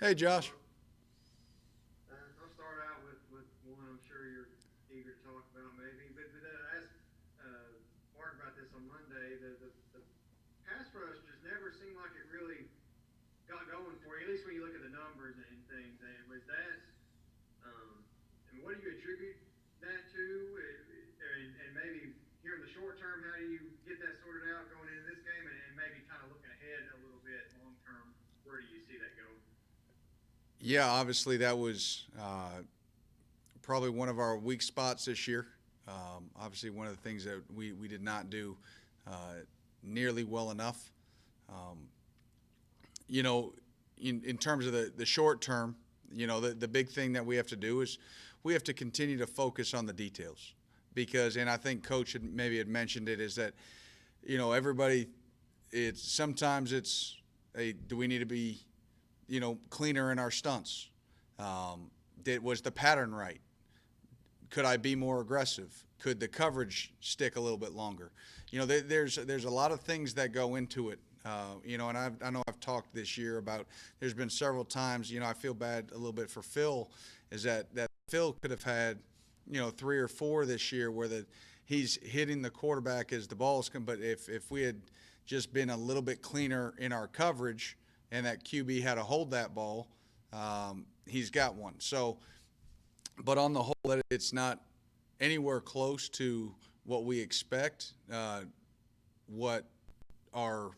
Hey, Josh. I'll start out with one I'm sure you're eager to talk about, maybe. But I asked Mark about this on Monday. The pass rush just never seemed like it really got going for you, at least when you look at the numbers and things. And was that, um, and what do you attribute that to? And maybe here in the short term, how do you get that sorted out going into this game? And maybe kind of looking ahead a little bit long term, where do you see that going? Yeah, obviously that was probably one of our weak spots this year. Obviously, one of the things that we did not do nearly well enough. Um, you know, in terms of the short term, the big thing that we have to do is we have to continue to focus on the details. Because, and I think Coach maybe had mentioned it, is that, everybody, sometimes it's, hey, do we need to be, cleaner in our stunts? Was the pattern right? Could I be more aggressive? Could the coverage stick a little bit longer? There's a lot of things that go into it. And I know I've talked this year about. There's been several times. I feel bad a little bit for Phil, is that Phil could have had, 3 or 4 this year where he's hitting the quarterback as the ball's come. But if we had just been a little bit cleaner in our coverage and that QB had to hold that ball, he's got one. So, but on the whole, it's not anywhere close to what we expect. What our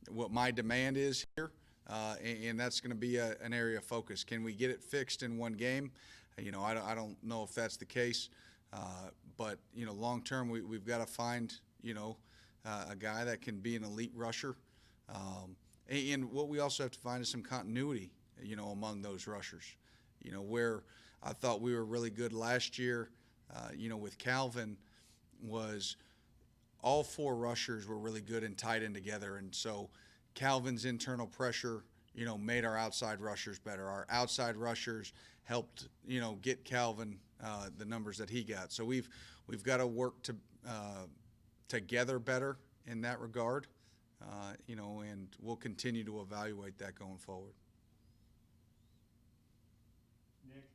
what my demand is here, and that's going to be an area of focus. Can we get it fixed in one game? I don't know if that's the case, but long term, we've got to find a guy that can be an elite rusher, and what we also have to find is some continuity, among those rushers. Where I thought we were really good last year, with Calvin, was all 4 rushers were really good and tied in together, and so Calvin's internal pressure, made our outside rushers better. Our outside rushers helped, get Calvin the numbers that he got. So we've got to work together better in that regard, and we'll continue to evaluate that going forward. Nick.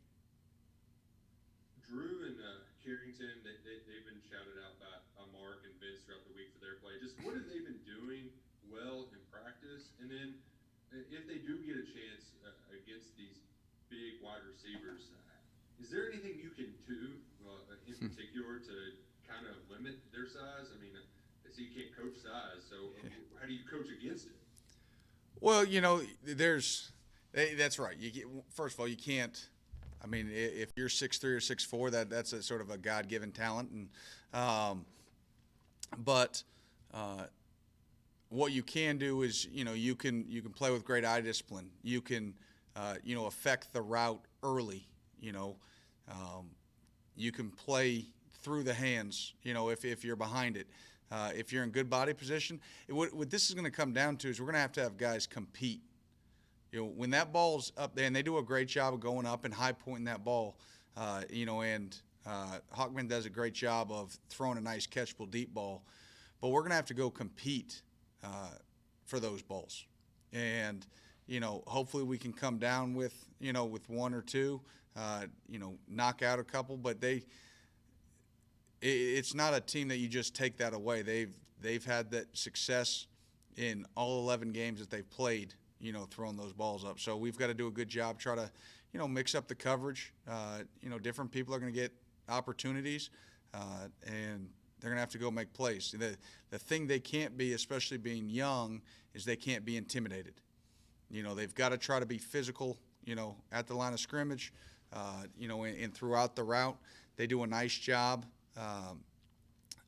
Drew and Carrington, they've been shouted out by Mark and Vince throughout the week for their play. Just what have they been doing well in practice? And then if they do get a chance against these big wide receivers, is there anything you can do in particular to kind of limit their size? I mean, I see you can't coach size, so how do you coach against it? Well, that's right. First of all, you can't. I mean, if you're 6'3" or 6'4", that's a sort of a God-given talent, and but what you can do is you can play with great eye discipline. You can affect the route early. You can play through the hands. If you're behind it, if you're in good body position. What this is going to come down to is we're going to have guys compete. When that ball's up there, and they do a great job of going up and high pointing that ball, and Hawkman does a great job of throwing a nice catchable deep ball. But we're going to have to go compete for those balls. And, hopefully we can come down with 1 or 2, knock out a couple. But it's not a team that you just take that away. They've had that success in all 11 games that they've played, throwing those balls up. So we've got to do a good job, try to, mix up the coverage. Different people are going to get opportunities, and they're going to have to go make plays. The thing they can't be, especially being young, is they can't be intimidated. They've got to try to be physical, at the line of scrimmage, and throughout the route. They do a nice job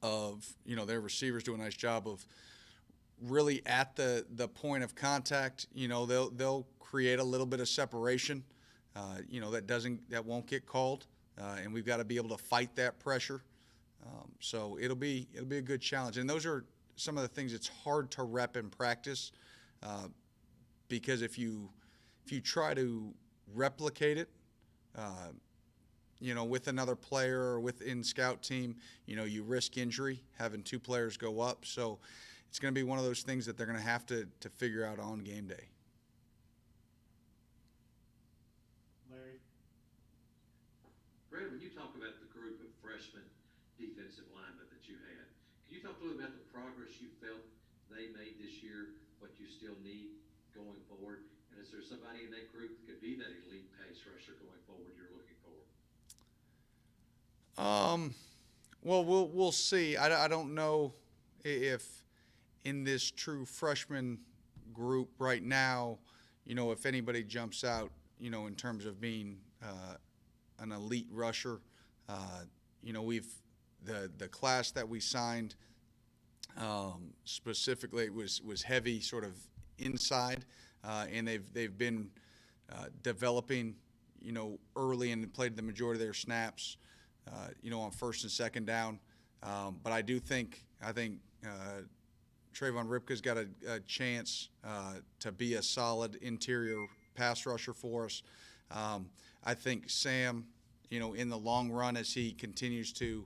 of, their receivers do a nice job of really at the point of contact. They'll create a little bit of separation, that won't get called, and we've got to be able to fight that pressure. So it'll be a good challenge, and those are some of the things it's hard to rep in practice, because if you try to replicate it, with another player or within scout team, you risk injury having 2 players go up. So it's going to be one of those things that they're going to have to figure out on game day. freshman defensive lineman that you had. Can you talk a little about the progress you felt they made this year, what you still need going forward? And is there somebody in that group that could be that elite pass rusher going forward you're looking for? Well, we'll see. I don't know if in this true freshman group right now, if anybody jumps out, in terms of being an elite rusher. We've the class that we signed specifically was heavy sort of inside, and they've been developing, early and played the majority of their snaps, on first and second down. But I think Trayvon Ripka's got a chance to be a solid interior pass rusher for us. I think Sam, in the long run, as he continues to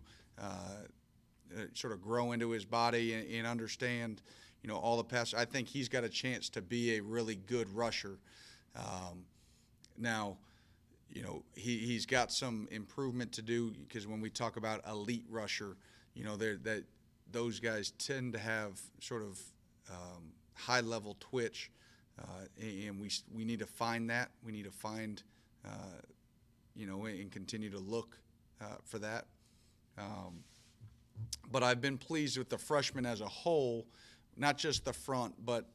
sort of grow into his body and understand, all the pass, I think he's got a chance to be a really good rusher. Now, he's got some improvement to do, because when we talk about elite rusher, that those guys tend to have sort of high-level twitch, and we need to find that. We need to find, and continue to look for that. But I've been pleased with the freshmen as a whole, not just the front, but,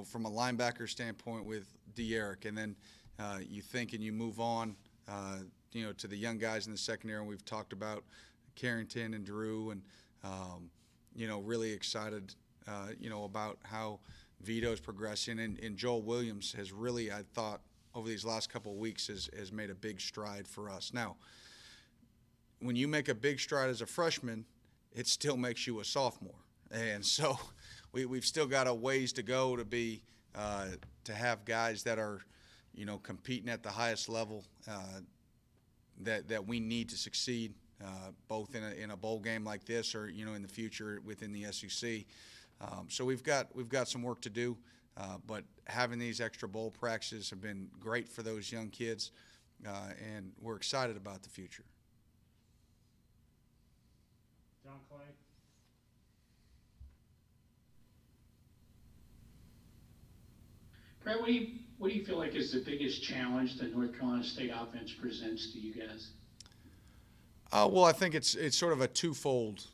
from a linebacker standpoint with D'Eric. And then you think and you move on, to the young guys in the secondary, and we've talked about Carrington and Drew, and, really excited, about how Vito's progressing. And Joel Williams has really, I thought, over these last couple of weeks has made a big stride for us. Now, when you make a big stride as a freshman, it still makes you a sophomore. And so we've still got a ways to go to be to have guys that are, competing at the highest level that we need to succeed, both in a bowl game like this or, in the future within the SEC. So we've got some work to do, but having these extra bowl practices have been great for those young kids, and we're excited about the future. John Clay. Brett, what do you feel like is the biggest challenge the North Carolina State offense presents to you guys? Well, I think it's sort of a twofold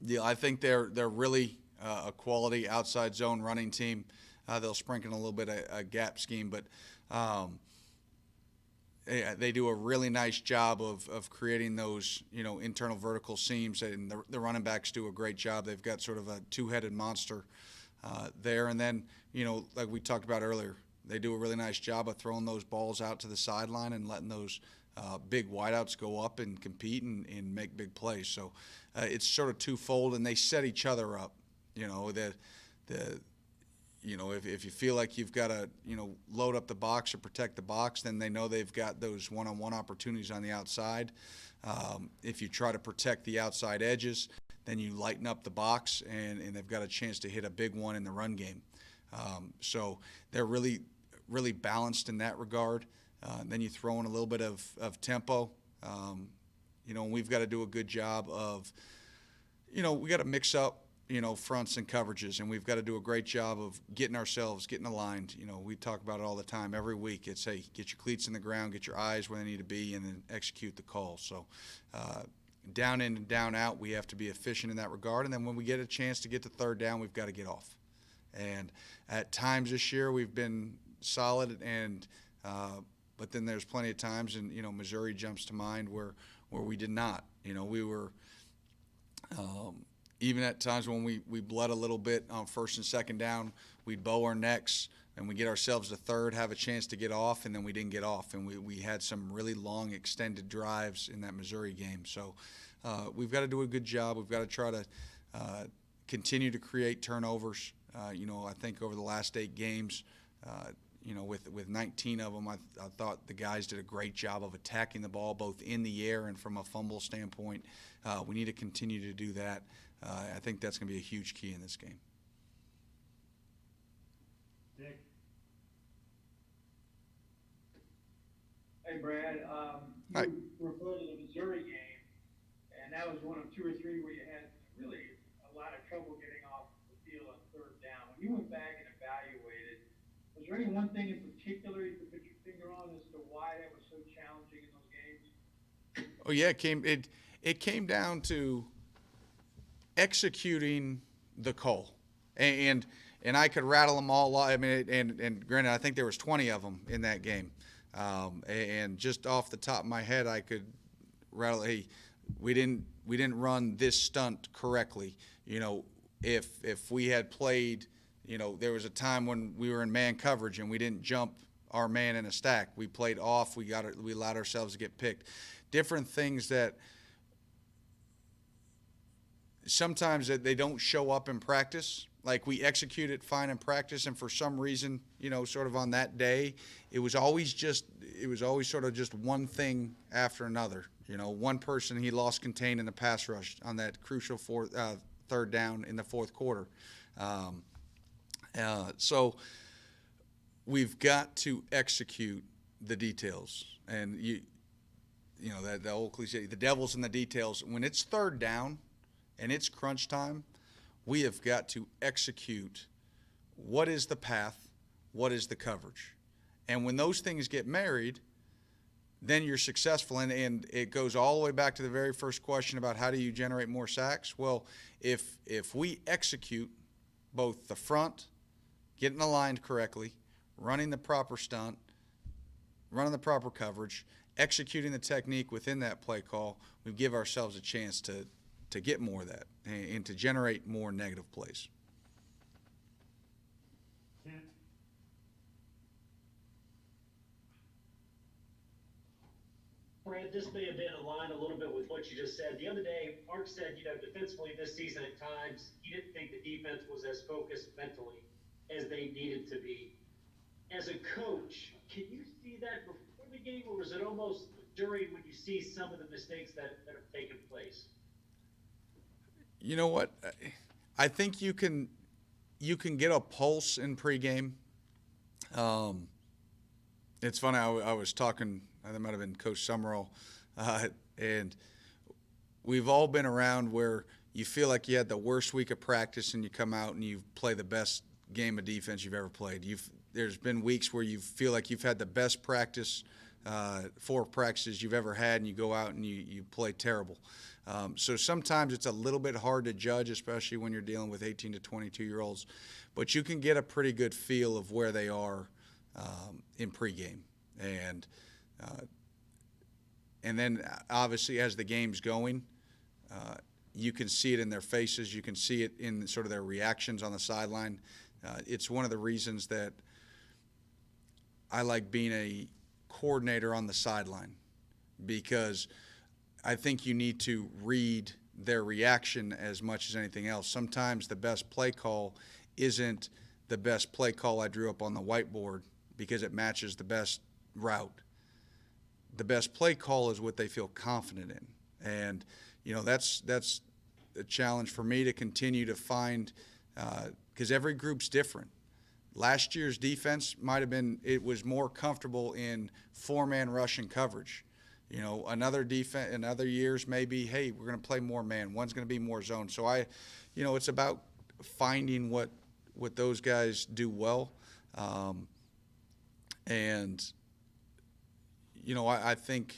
deal. I think they're really a quality outside zone running team. They'll sprinkle in a little bit of a gap scheme, but they do a really nice job of creating those, internal vertical seams, and the running backs do a great job. They've got sort of a two-headed monster there. And then, like we talked about earlier, they do a really nice job of throwing those balls out to the sideline and letting those big wideouts go up and compete and make big plays. So it's sort of twofold, and they set each other up. If you feel like you've got to, load up the box or protect the box, then they know they've got those one-on-one opportunities on the outside. If you try to protect the outside edges, then you lighten up the box, and they've got a chance to hit a big one in the run game. So they're really, really balanced in that regard. Then you throw in a little bit of tempo, and we've got to do a good job of, we got to mix up, fronts and coverages, and we've got to do a great job of getting aligned. We talk about it all the time. Every week it's, hey, get your cleats in the ground, get your eyes where they need to be, and then execute the call. So down in and down out, we have to be efficient in that regard. And then when we get a chance to get to third down, we've got to get off. And at times this year we've been solid, and but then there's plenty of times, and Missouri jumps to mind where we did not. We were even at times when we bled a little bit on first and second down, we'd bow our necks and we get ourselves to third, have a chance to get off, and then we didn't get off. And we had some really long extended drives in that Missouri game. So we've got to do a good job. We've got to try to continue to create turnovers. I think over the last 8 games, with 19 of them, I thought the guys did a great job of attacking the ball both in the air and from a fumble standpoint. We need to continue to do that. I think that's going to be a huge key in this game. Dick. Hey, Brad, Hi. you referred to the Missouri game, and that was one of two or three where you had really a lot of trouble getting off the field on third down. When you went back and evaluated, was there any one thing in particular you could put your finger on as to why that was so challenging in those games? Oh yeah, it came down to executing the call, and I could rattle them all. I mean, and granted, I think there was 20 of them in that game, and just off the top of my head, I could rattle. Hey, we didn't run this stunt correctly. You know, if we had played, you know, there was a time when we were in man coverage and we didn't jump our man in a stack. We played off. We allowed ourselves to get picked. Different things that sometimes that they don't show up in practice. Like we execute it fine in practice, and for some reason, you know, sort of on that day, it was always sort of just one thing after another. You know, one person he lost contain in the pass rush on that crucial third down in the fourth quarter. So we've got to execute the details, and you know that the old cliche, the devil's in the details. When it's third down and it's crunch time, we have got to execute what is the path, what is the coverage. And when those things get married, then you're successful. And it goes all the way back to the very first question about how do you generate more sacks? Well, if we execute both the front, getting aligned correctly, running the proper stunt, running the proper coverage, executing the technique within that play call, we give ourselves a chance to get more of that and to generate more negative plays. Brad, this may have been aligned a little bit with what you just said. The other day, Mark said, you know, defensively this season at times, he didn't think the defense was as focused mentally as they needed to be. As a coach, can you see that before the game, or was it almost during when you see some of the mistakes that have taken place? You know what? I think you can get a pulse in pregame. It's funny. I was talking. That might have been Coach Summerall, and we've all been around where you feel like you had the worst week of practice and you come out and you play the best game of defense you've ever played. There's been weeks where you feel like you've had the best practice, 4 practices you've ever had, and you go out and you play terrible. So sometimes it's a little bit hard to judge, especially when you're dealing with 18 to 22-year-olds. But you can get a pretty good feel of where they are in pregame. And then obviously as the game's going, you can see it in their faces. You can see it in sort of their reactions on the sideline. It's one of the reasons that I like being a coordinator on the sideline, because I think you need to read their reaction as much as anything else. Sometimes the best play call isn't the best play call I drew up on the whiteboard because it matches the best route. The best play call is what they feel confident in. And, you know, that's a challenge for me to continue to find, because every group's different. Last year's defense it was more comfortable in 4-man rush and coverage. You know, another years maybe, hey, we're going to play more man. One's going to be more zone. So it's about finding what those guys do well. And, you know, I think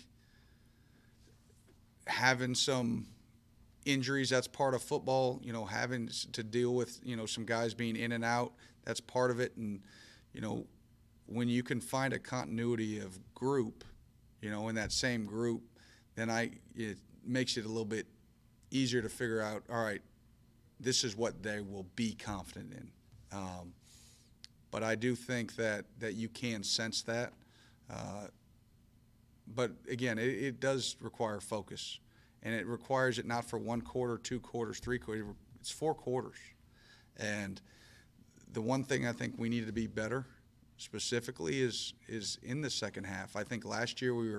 having some injuries, that's part of football. You know, having to deal with, you know, some guys being in and out, that's part of it. And, you know, when you can find a continuity of group, you know, in that same group, then it makes it a little bit easier to figure out, all right, this is what they will be confident in. But I do think that you can sense that. But again, it does require focus, and it requires it not for 1 quarter, 2 quarters, 3 quarters. It's 4 quarters. And the one thing I think we need to be better specifically is in the second half. I think last year we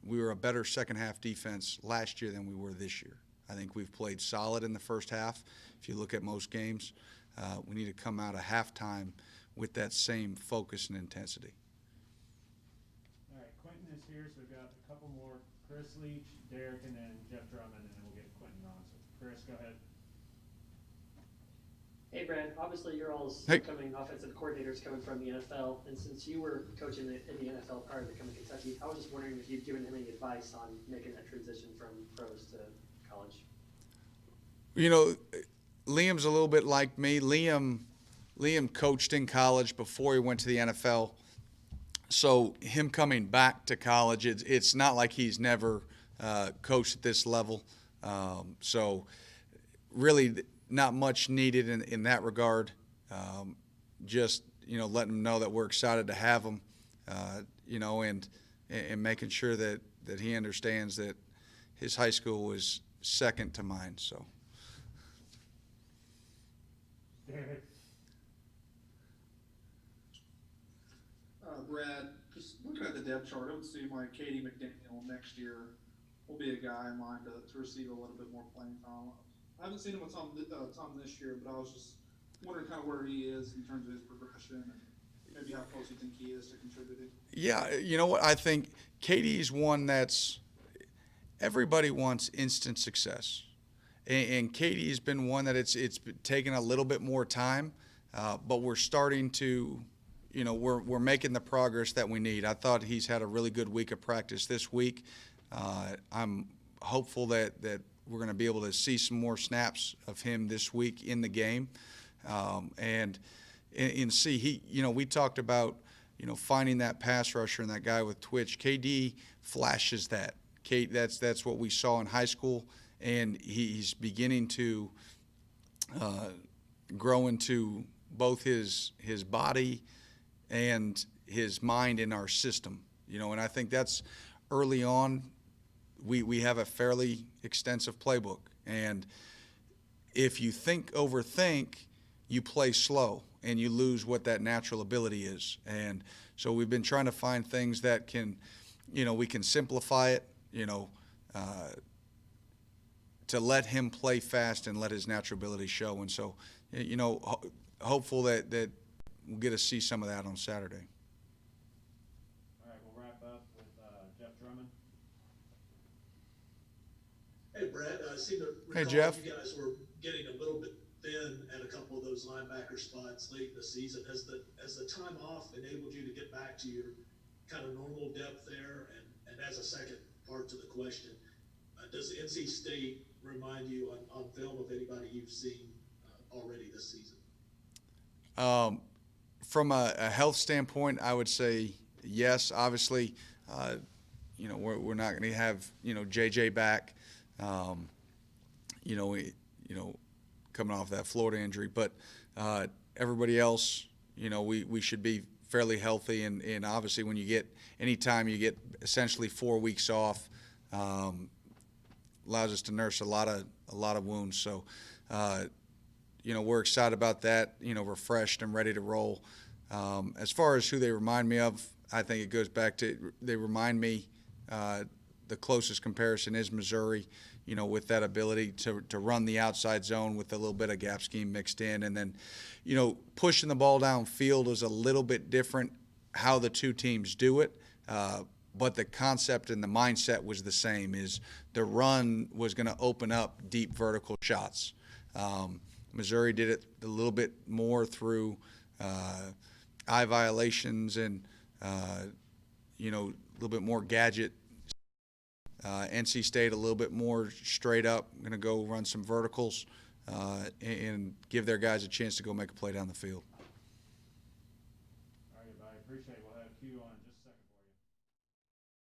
were a better second half defense last year than we were this year. I think we've played solid in the first half. If you look at most games, we need to come out of halftime with that same focus and intensity. here, so we've got a couple more. Chris Leach, Derek, and then Jeff Drummond, and then we'll get Quentin on. So Chris, go ahead. Hey, Brad. Obviously, you're all Hey. coming offensive coordinators coming from the NFL, and since you were coaching in the NFL prior to coming to Kentucky, I was just wondering if you've given him any advice on making that transition from pros to college. You know, Liam's a little bit like me. Liam coached in college before he went to the NFL. So him coming back to college, it's not like he's never coached at this level. So really not much needed in that regard. Just, letting him know that we're excited to have him, and making sure that he understands that his high school was second to mine. So. David. Brad, just looking at the depth chart, it would seem like Katie McDaniel next year will be a guy in line to receive a little bit more playing time. I haven't seen him with Tom this year, but I was just wondering kind of where he is in terms of his progression and maybe how close you think he is to contributing. Yeah, you know what? I think Katie's one that's everybody wants instant success. And Katie's been one that it's taken a little bit more time, but we're starting to, we're making the progress that we need. I thought he's had a really good week of practice this week. I'm hopeful that we're going to be able to see some more snaps of him this week in the game. And see, we talked about, finding that pass rusher and that guy with twitch. KD flashes that. That's what we saw in high school. And he's beginning to grow into both his body and his mind in our system, and I think that's early on. We have a fairly extensive playbook, and if you overthink, you play slow and you lose what that natural ability is. And so we've been trying to find things that can, we can simplify it, to let him play fast and let his natural ability show. And so, hopeful that we'll get to see some of that on Saturday. All right, we'll wrap up with Jeff Drummond. Hey, Brad, I seem to Hey, recall Jeff. you guys were getting a little bit thin at a couple of those linebacker spots late in the season. Has the time off enabled you to get back to your kind of normal depth there? And as a second part to the question, does NC State remind you on film of anybody you've seen already this season? From a health standpoint, I would say yes. Obviously, we're not going to have JJ back. Coming off that Florida injury, but everybody else, we should be fairly healthy. And obviously, when anytime you get essentially 4 weeks off, allows us to nurse a lot of wounds. So, we're excited about that. Refreshed and ready to roll. As far as who they remind me of, I think it goes back to they remind me. The closest comparison is Missouri. With that ability to run the outside zone with a little bit of gap scheme mixed in, and then, pushing the ball downfield is a little bit different how the two teams do it. But the concept and the mindset was the same, is the run was going to open up deep vertical shots. Missouri did it a little bit more through eye violations and, a little bit more gadget. NC State a little bit more straight up, going to go run some verticals and give their guys a chance to go make a play down the field. All right, I appreciate it. We'll have Q on just